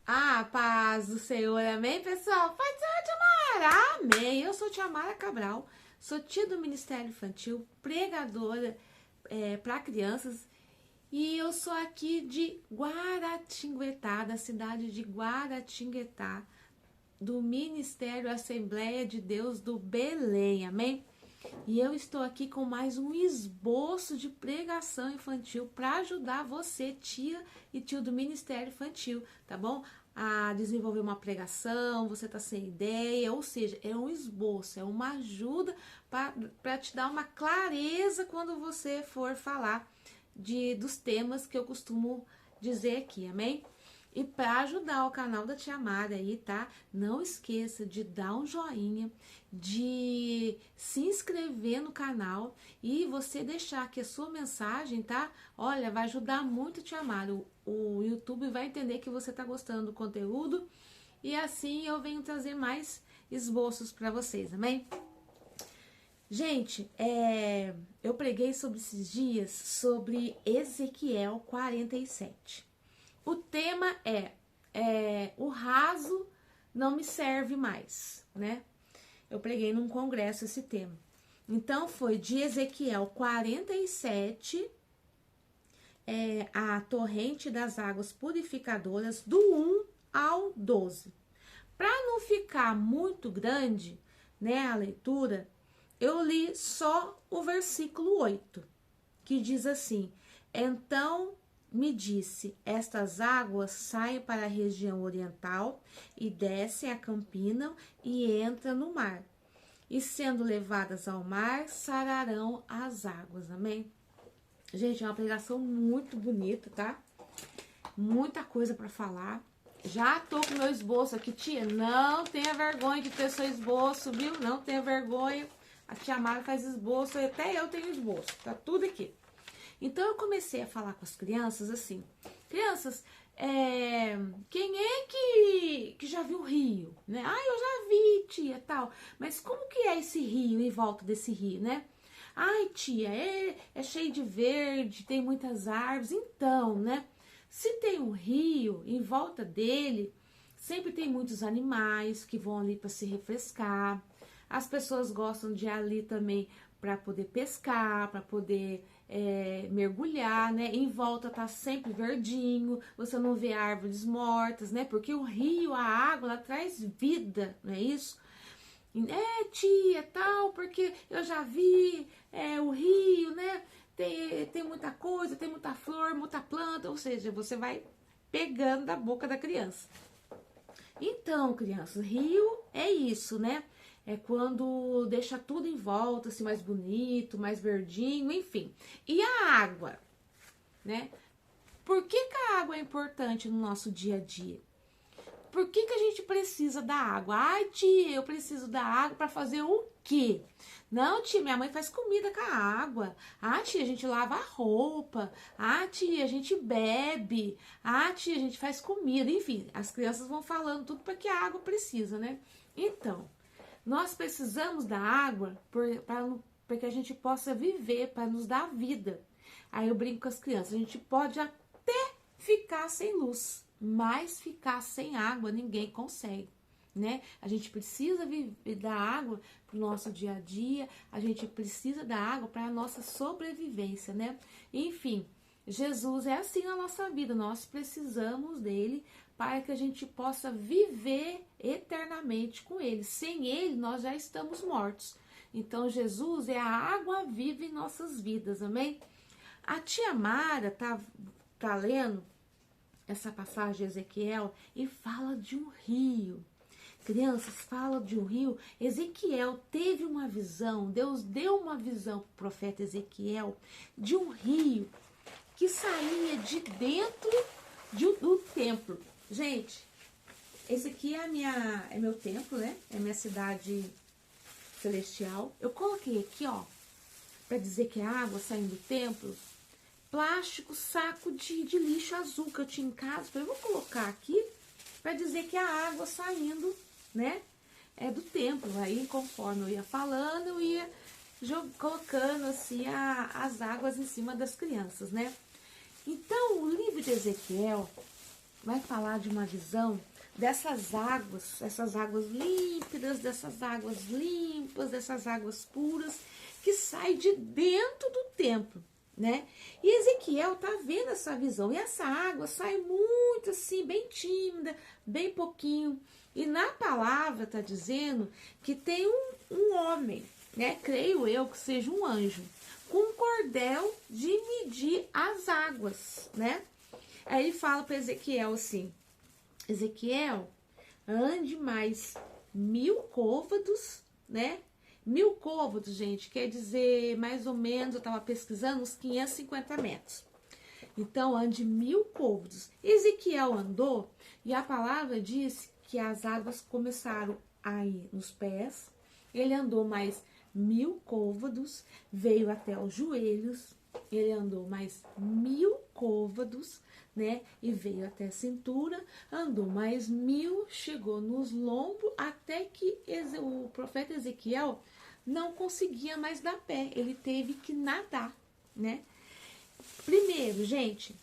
A paz do Senhor, amém, pessoal? Paz do Senhor, Tia Mara, amém. Eu sou Tia Mara Cabral, sou tia do Ministério Infantil, pregadora para crianças, e eu sou aqui de Guaratinguetá, da cidade de Guaratinguetá, do Ministério Assembleia de Deus do Belém, amém? E eu estou aqui com mais um esboço de pregação infantil para ajudar você, tia e tio do Ministério Infantil, tá bom? A desenvolver uma pregação, você tá sem ideia, ou seja, é um esboço, é uma ajuda para te dar uma clareza quando você for falar dos temas que eu costumo dizer aqui, amém? E para ajudar o canal da Tia Mara aí, tá? Não esqueça de dar um joinha, de se inscrever no canal e você deixar aqui a sua mensagem, tá? Olha, vai ajudar muito a Tia Mara. O YouTube vai entender que você tá gostando do conteúdo e assim eu venho trazer mais esboços para vocês, amém? Gente, eu preguei sobre esses dias sobre Ezequiel 47. O tema o raso não me serve mais, né? Eu preguei num congresso esse tema. Então, foi de Ezequiel 47, a torrente das águas purificadoras, do 1 ao 12. Para não ficar muito grande, né, a leitura, eu li só o versículo 8, que diz assim: então me disse, estas águas saem para a região oriental e descem a Campina e entram no mar. E sendo levadas ao mar, sararão as águas. Amém? Gente, é uma pregação muito bonita, tá? Muita coisa para falar. Já tô com meu esboço aqui, tia. Não tenha vergonha de ter seu esboço, viu? Não tenha vergonha. A tia Mara faz esboço, até eu tenho esboço. Tá tudo aqui. Então, eu comecei a falar com as crianças assim: crianças, quem é que já viu o rio, né? Ah, eu já vi, tia, tal. Mas como que é esse rio, em volta desse rio, né? Ai, tia, é cheio de verde, tem muitas árvores. Então, né? Se tem um rio, em volta dele, sempre tem muitos animais que vão ali para se refrescar. As pessoas gostam de ir ali também para poder pescar, para poder mergulhar, né? Em volta tá sempre verdinho, você não vê árvores mortas, né? Porque o rio, a água, ela traz vida, não é isso? Tia, tal, porque eu já vi o rio, né? Tem muita coisa, tem muita flor, muita planta, ou seja, você vai pegando da boca da criança. Então, crianças, rio é isso, né? É quando deixa tudo em volta, assim, mais bonito, mais verdinho, enfim. E a água, né? Por que a água é importante no nosso dia a dia? Por que a gente precisa da água? Ai, tia, eu preciso da água para fazer o quê? Não, tia, minha mãe faz comida com a água. Ah, tia, a gente lava a roupa. Ah, tia, a gente bebe. Ah, tia, a gente faz comida. Enfim, as crianças vão falando tudo para que a água precisa, né? Então, nós precisamos da água para que a gente possa viver, para nos dar vida. Aí eu brinco com as crianças, a gente pode até ficar sem luz, mas ficar sem água ninguém consegue, né? A gente precisa da água para o nosso dia a dia, a gente precisa da água para a nossa sobrevivência, né? Enfim, Jesus é assim na nossa vida, nós precisamos dele para que a gente possa viver eternamente com ele. Sem ele, nós já estamos mortos. Então, Jesus é a água viva em nossas vidas, amém? A tia Mara tá lendo essa passagem de Ezequiel e fala de um rio. Crianças, fala de um rio. Ezequiel teve uma visão, Deus deu uma visão para o profeta Ezequiel de um rio que saía de dentro do templo. Gente, esse aqui é meu templo, né? É minha cidade celestial. Eu coloquei aqui, ó, para dizer que a água saindo do templo, plástico, saco de lixo azul que eu tinha em casa. Eu vou colocar aqui para dizer que a água saindo, né, do templo. Aí, conforme eu ia falando, eu ia colocando assim as águas em cima das crianças, né? Então, o livro de Ezequiel, vai falar de uma visão dessas águas, essas águas límpidas, dessas águas limpas, dessas águas puras, que saem de dentro do templo, né? E Ezequiel tá vendo essa visão, e essa água sai muito assim, bem tímida, bem pouquinho. E na palavra tá dizendo que tem um homem, né? Creio eu que seja um anjo, com um cordel de medir as águas, né? Aí ele fala para Ezequiel assim: Ezequiel, ande mais 1000 côvados, né? 1000 côvados, gente, quer dizer mais ou menos, eu tava pesquisando, uns 550 metros. Então, ande 1000 côvados. Ezequiel andou e a palavra diz que as águas começaram a ir nos pés. Ele andou mais 1000 côvados, veio até os joelhos. Ele andou mais 1000 côvados, né? E veio até a cintura, andou mais 1000, chegou nos lombos, até que o profeta Ezequiel não conseguia mais dar pé. Ele teve que nadar, né? Primeiro, gente,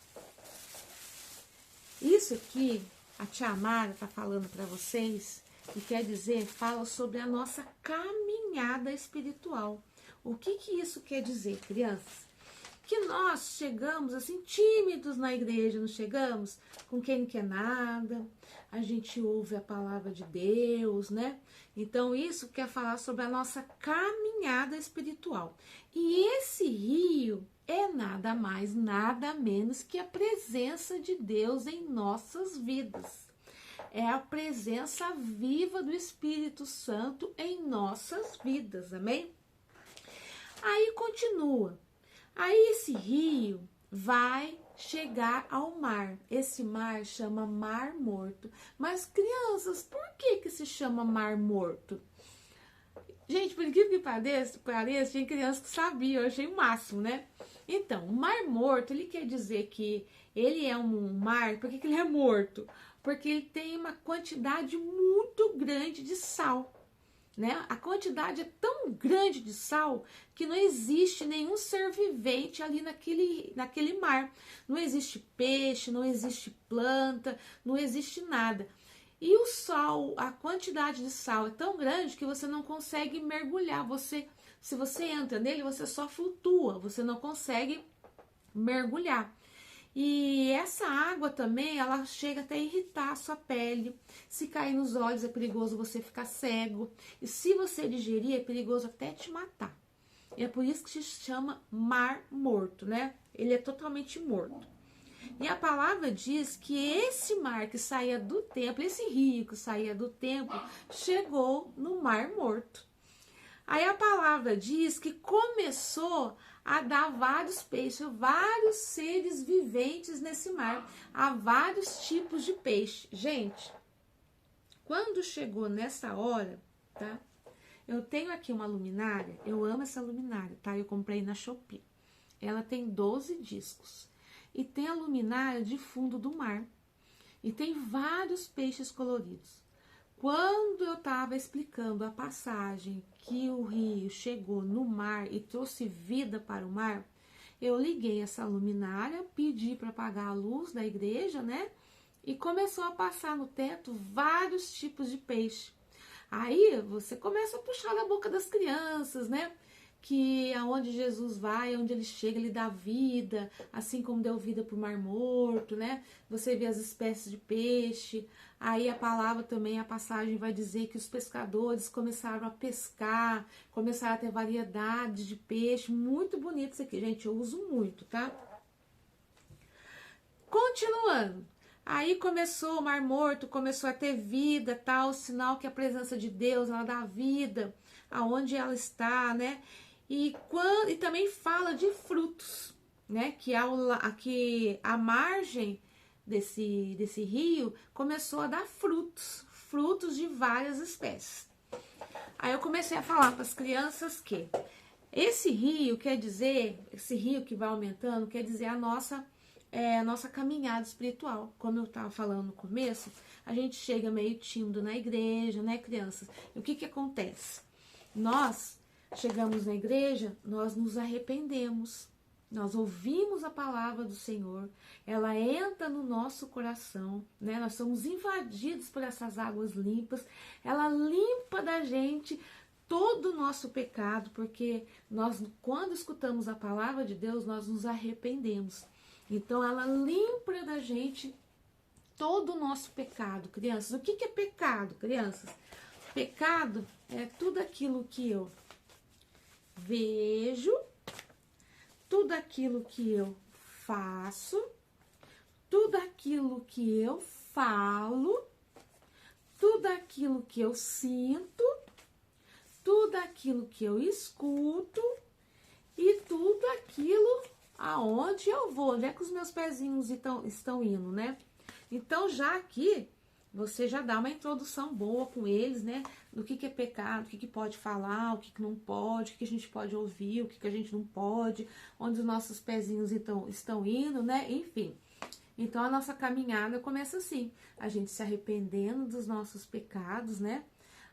isso aqui a tia Amara tá falando para vocês, e quer dizer, fala sobre a nossa caminhada espiritual. O que isso quer dizer, crianças? Que nós chegamos assim tímidos na igreja, não chegamos com quem não quer nada, a gente ouve a palavra de Deus, né? Então isso quer falar sobre a nossa caminhada espiritual. E esse rio é nada mais, nada menos que a presença de Deus em nossas vidas. É a presença viva do Espírito Santo em nossas vidas, amém? Aí continua. Aí esse rio vai chegar ao mar. Esse mar chama Mar Morto. Mas, crianças, por que se chama Mar Morto? Gente, por incrível que pareça, tinha crianças que sabiam, eu achei o máximo, né? Então, o Mar Morto, ele quer dizer que ele é um mar, por que ele é morto? Porque ele tem uma quantidade muito grande de sal. Né? A quantidade é tão grande de sal que não existe nenhum ser vivente ali naquele mar. Não existe peixe, não existe planta, não existe nada. E o sal, a quantidade de sal é tão grande que você não consegue mergulhar. Se você entra nele, você só flutua, você não consegue mergulhar. E essa água também, ela chega até a irritar a sua pele. Se cair nos olhos é perigoso você ficar cego. E se você digerir, é perigoso até te matar. E é por isso que se chama Mar Morto, né? Ele é totalmente morto. E a palavra diz que esse mar que saía do templo, esse rio que saía do templo, chegou no Mar Morto. Aí a palavra diz que começou a dar vários peixes, vários seres viventes nesse mar. Há vários tipos de peixe. Gente, quando chegou nessa hora, tá? Eu tenho aqui uma luminária, eu amo essa luminária, tá? Eu comprei na Shopee. Ela tem 12 discos. E tem a luminária de fundo do mar. E tem vários peixes coloridos. Quando eu estava explicando a passagem que o rio chegou no mar e trouxe vida para o mar, eu liguei essa luminária, pedi para apagar a luz da igreja, né? E começou a passar no teto vários tipos de peixe. Aí você começa a puxar da boca das crianças, né? Que aonde Jesus vai, onde ele chega, ele dá vida, assim como deu vida para o Mar Morto, né? Você vê as espécies de peixe. Aí a palavra também, a passagem vai dizer que os pescadores começaram a pescar, começaram a ter variedade de peixe. Muito bonito isso aqui, gente, eu uso muito, tá? Continuando. Aí começou o Mar Morto, começou a ter vida, tal, sinal que a presença de Deus, ela dá vida aonde ela está, né? E também fala de frutos, né? Que a margem desse rio começou a dar frutos de várias espécies. Aí eu comecei a falar para as crianças que esse rio que vai aumentando, quer dizer a nossa caminhada espiritual. Como eu estava falando no começo, a gente chega meio tímido na igreja, né, crianças? E o que acontece? Nós chegamos na igreja, nós nos arrependemos, nós ouvimos a palavra do Senhor, ela entra no nosso coração, né? Nós somos invadidos por essas águas limpas, ela limpa da gente todo o nosso pecado, porque nós, quando escutamos a palavra de Deus, nós nos arrependemos. Então ela limpa da gente todo o nosso pecado, crianças. O que é pecado, crianças? Pecado é tudo aquilo que eu vejo, tudo aquilo que eu faço, tudo aquilo que eu falo, tudo aquilo que eu sinto, tudo aquilo que eu escuto e tudo aquilo aonde eu vou, onde é que os meus pezinhos estão indo, né? Então, já aqui, você já dá uma introdução boa com eles, né? Do que é pecado, o que pode falar, o que não pode, o que a gente pode ouvir, o que a gente não pode, onde os nossos pezinhos estão indo, né? Enfim. Então, a nossa caminhada começa assim, a gente se arrependendo dos nossos pecados, né?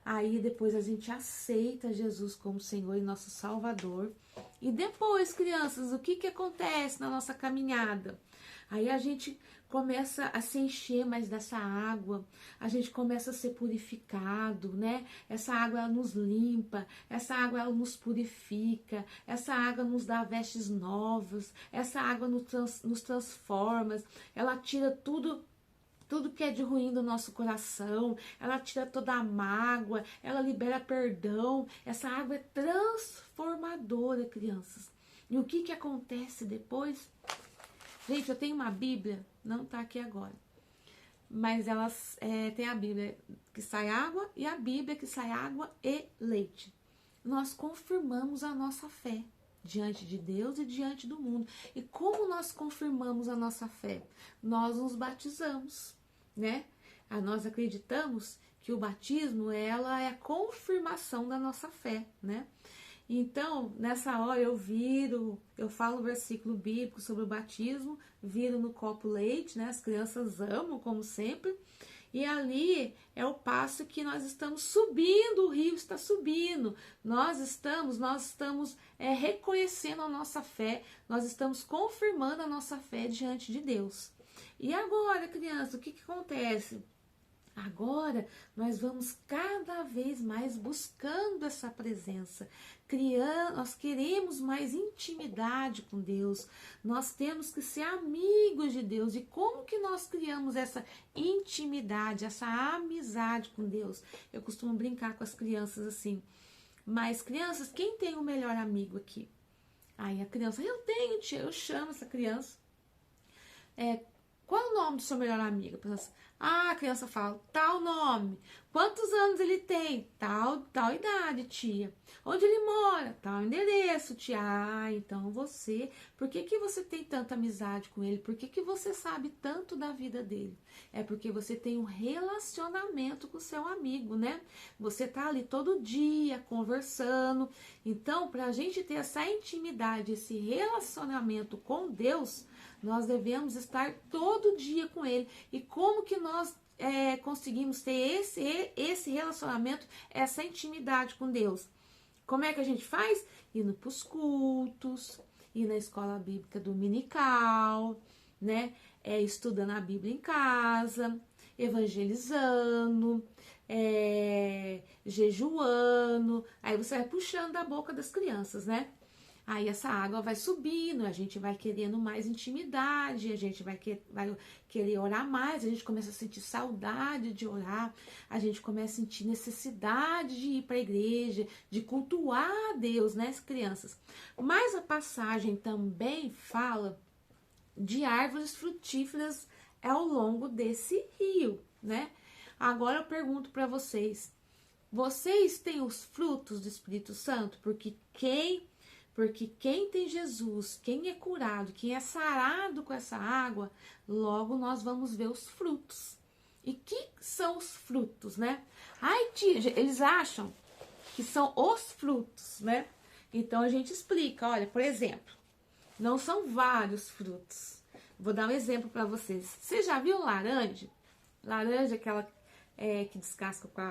Aí, depois, a gente aceita Jesus como Senhor e nosso Salvador. E depois, crianças, o que acontece na nossa caminhada? Aí a gente começa a se encher mais dessa água, a gente começa a ser purificado, né? Essa água, ela nos limpa, essa água, ela nos purifica, essa água nos dá vestes novas, essa água nos transforma, ela tira tudo que é de ruim do nosso coração, ela tira toda a mágoa, ela libera perdão. Essa água é transformadora, crianças. E o que acontece depois? Gente, eu tenho uma Bíblia, não tá aqui agora, mas elas tem a Bíblia que sai água e a Bíblia que sai água e leite. Nós confirmamos a nossa fé diante de Deus e diante do mundo. E como nós confirmamos a nossa fé? Nós nos batizamos, né? Nós acreditamos que o batismo, ela é a confirmação da nossa fé, né? Então, nessa hora eu falo o versículo bíblico sobre o batismo, viro no copo leite, né? As crianças amam, como sempre. E ali é o passo que nós estamos subindo, o rio está subindo. Nós estamos reconhecendo a nossa fé, nós estamos confirmando a nossa fé diante de Deus. E agora, criança, o que acontece? Agora nós vamos cada vez mais buscando essa presença, nós queremos mais intimidade com Deus, nós temos que ser amigos de Deus. E como que nós criamos essa intimidade, essa amizade com Deus? Eu costumo brincar com as crianças assim, mas crianças, quem tem o melhor amigo aqui? Aí a criança, eu tenho, tia, eu chamo essa criança. Qual é o nome do seu melhor amigo? A criança fala, tal nome. Quantos anos ele tem? Tal idade, tia. Onde ele mora? Tal endereço, tia. Então você... Por que você tem tanta amizade com ele? Por que você sabe tanto da vida dele? É porque você tem um relacionamento com o seu amigo, né? Você tá ali todo dia conversando. Então, pra gente ter essa intimidade, esse relacionamento com Deus, nós devemos estar todo dia com Ele. E como que nós conseguimos ter esse relacionamento, essa intimidade com Deus? Como é que a gente faz? Indo para os cultos, ir na escola bíblica dominical, né? Estudando a Bíblia em casa, evangelizando, jejuando. Aí você vai puxando da boca das crianças, né? Aí essa água vai subindo, a gente vai querendo mais intimidade, a gente vai querer orar mais, a gente começa a sentir saudade de orar, a gente começa a sentir necessidade de ir para a igreja, de cultuar a Deus, né, crianças? Mas a passagem também fala de árvores frutíferas ao longo desse rio, né? Agora eu pergunto para vocês têm os frutos do Espírito Santo? Porque quem tem Jesus, quem é curado, quem é sarado com essa água, logo nós vamos ver os frutos. E que são os frutos, né? Ai, tia, eles acham que são os frutos, né? Então a gente explica, olha, por exemplo, não são vários frutos. Vou dar um exemplo para vocês. Você já viu laranja? Laranja, aquela que descasca com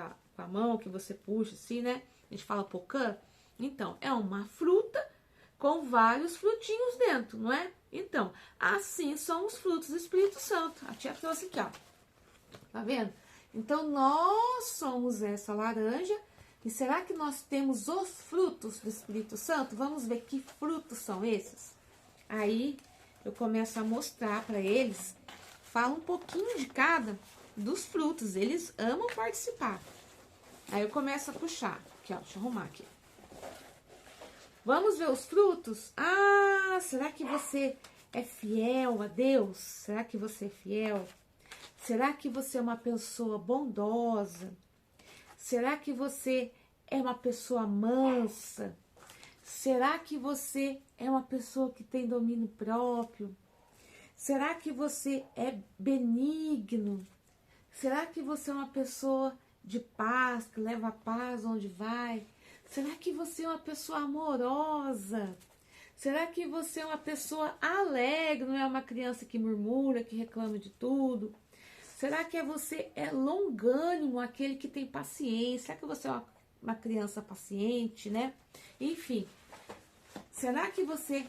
a mão, que você puxa assim, né? A gente fala pocã. Então, é uma fruta com vários frutinhos dentro, não é? Então, assim são os frutos do Espírito Santo. A tia trouxe aqui, ó. Tá vendo? Então, nós somos essa laranja. E será que nós temos os frutos do Espírito Santo? Vamos ver que frutos são esses. Aí, eu começo a mostrar para eles, falo um pouquinho de cada dos frutos. Eles amam participar. Aí, eu começo a puxar. Aqui, ó, deixa eu arrumar aqui. Vamos ver os frutos? Ah, será que você é fiel a Deus? Será que você é fiel? Será que você é uma pessoa bondosa? Será que você é uma pessoa mansa? Será que você é uma pessoa que tem domínio próprio? Será que você é benigno? Será que você é uma pessoa de paz, que leva a paz onde vai? Será que você é uma pessoa amorosa? Será que você é uma pessoa alegre, não é uma criança que murmura, que reclama de tudo? Será que você é longânimo, aquele que tem paciência? Será que você é uma criança paciente, né? Enfim, será que você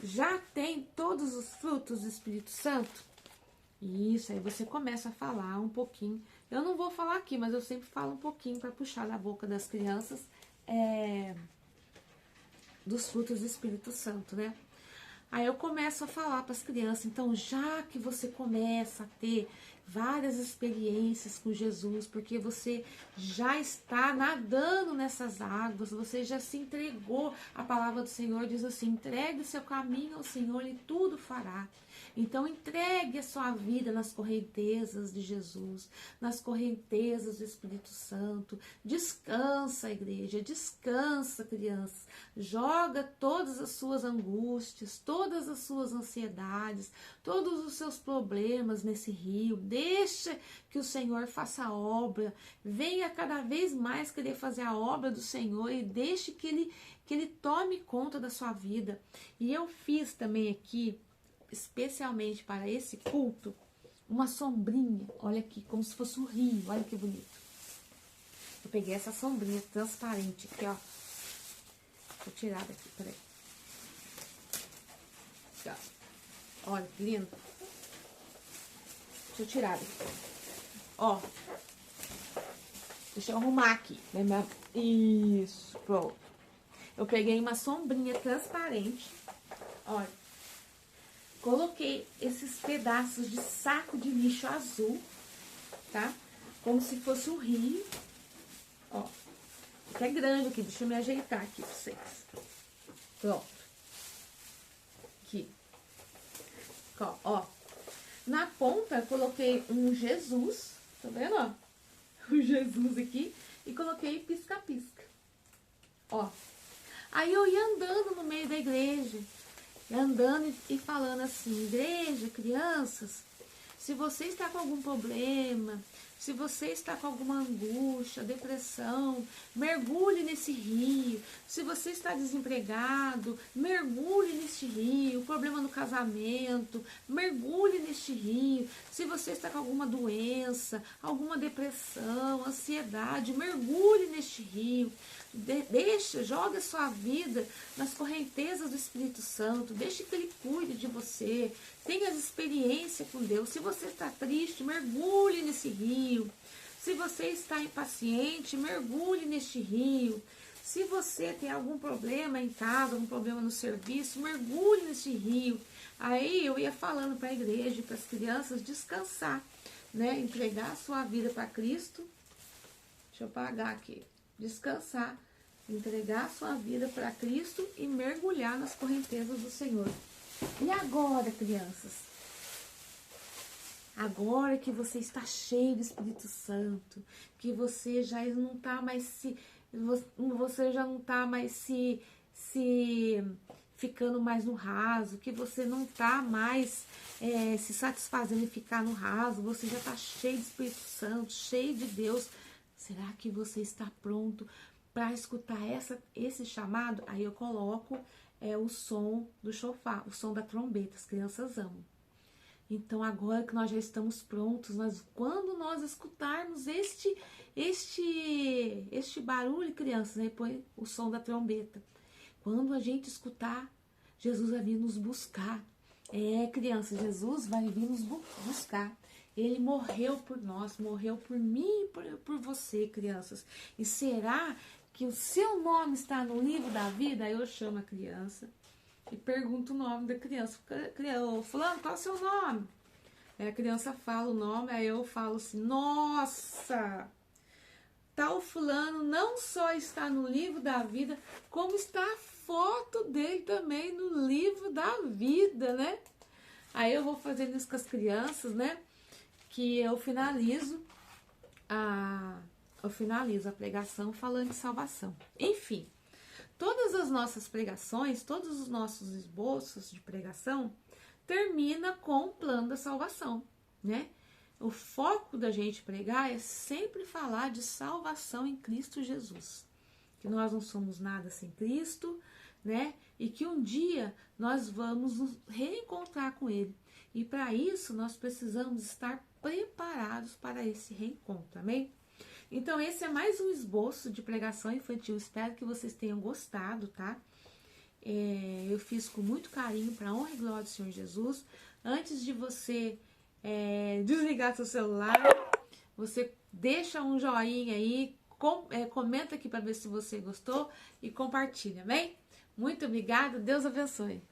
já tem todos os frutos do Espírito Santo? Isso, aí você começa a falar um pouquinho. Eu não vou falar aqui, mas eu sempre falo um pouquinho para puxar da boca das crianças dos frutos do Espírito Santo, né? Aí eu começo a falar para as crianças, então já que você começa a ter várias experiências com Jesus, porque você já está nadando nessas águas, você já se entregou, a palavra do Senhor diz assim, entregue o seu caminho ao Senhor e tudo fará. Então entregue a sua vida nas correntezas de Jesus, nas correntezas do Espírito Santo. Descansa, igreja, descansa, crianças. Joga todas as suas angústias, todas as suas ansiedades, todos os seus problemas nesse rio. Deixa que o Senhor faça a obra. Venha cada vez mais querer fazer a obra do Senhor e deixe que Ele tome conta da sua vida. E eu fiz também aqui, especialmente para esse culto, uma sombrinha, olha aqui, como se fosse um rio, olha que bonito. Eu peguei essa sombrinha transparente aqui, ó. Deixa eu tirar daqui, peraí. Aqui, ó. Olha que lindo. Deixa eu tirar daqui. Ó. Deixa eu arrumar aqui. Isso, pronto. Eu peguei uma sombrinha transparente, olha. Coloquei esses pedaços de saco de lixo azul, tá? Como se fosse um rio. Ó, até grande aqui, deixa eu me ajeitar aqui pra vocês. Pronto. Aqui. Ó. Na ponta eu coloquei um Jesus, tá vendo, ó? O Jesus aqui. E coloquei pisca-pisca. Ó. Aí eu ia andando no meio da igreja. Andando e falando assim, igreja, crianças, se você está com algum problema, se você está com alguma angústia, depressão, mergulhe nesse rio. Se você está desempregado, mergulhe neste rio. Problema no casamento, mergulhe neste rio. Se você está com alguma doença, alguma depressão, ansiedade, mergulhe neste rio. Joga sua vida nas correntezas do Espírito Santo, deixe que Ele cuide de você, tenha experiência com Deus. Se você está triste, mergulhe nesse rio. Se você está impaciente, mergulhe neste rio. Se você tem algum problema em casa, algum problema no serviço, mergulhe nesse rio. Aí eu ia falando para a igreja, para as crianças descansar, né? Entregar a sua vida para Cristo. Deixa eu apagar aqui. Descansar, entregar a sua vida para Cristo e mergulhar nas correntezas do Senhor. E agora, crianças? Agora que você está cheio do Espírito Santo, que você já não está mais ficando mais no raso, que você não está mais se satisfazendo em ficar no raso, você já está cheio do Espírito Santo, cheio de Deus. Será que você está pronto para escutar esse chamado? Aí eu coloco o som do chofar, o som da trombeta, as crianças amam. Então agora que nós já estamos prontos, quando nós escutarmos este barulho, crianças, aí põe o som da trombeta. Quando a gente escutar, Jesus vai vir nos buscar. Criança, Jesus vai vir nos buscar. Ele morreu por nós, morreu por mim e por você, crianças. E será que o seu nome está no livro da vida? Aí eu chamo a criança e pergunto o nome da criança. Fulano, qual é o seu nome? Aí a criança fala o nome, aí eu falo assim, nossa, tal fulano não só está no livro da vida, como está a foto dele também no livro da vida, né? Aí eu vou fazendo isso com as crianças, né? Que eu finalizo a pregação falando de salvação. Enfim, todas as nossas pregações, todos os nossos esboços de pregação termina com o plano da salvação, né? O foco da gente pregar é sempre falar de salvação em Cristo Jesus. Que nós não somos nada sem Cristo, né? E que um dia nós vamos nos reencontrar com Ele. E para isso nós precisamos estar preparados para esse reencontro, amém? Então esse é mais um esboço de pregação infantil. Espero que vocês tenham gostado, tá? Eu fiz com muito carinho para a honra e glória do Senhor Jesus. Antes de você desligar seu celular, você deixa um joinha aí, comenta aqui para ver se você gostou e compartilha, amém? Muito obrigada, Deus abençoe.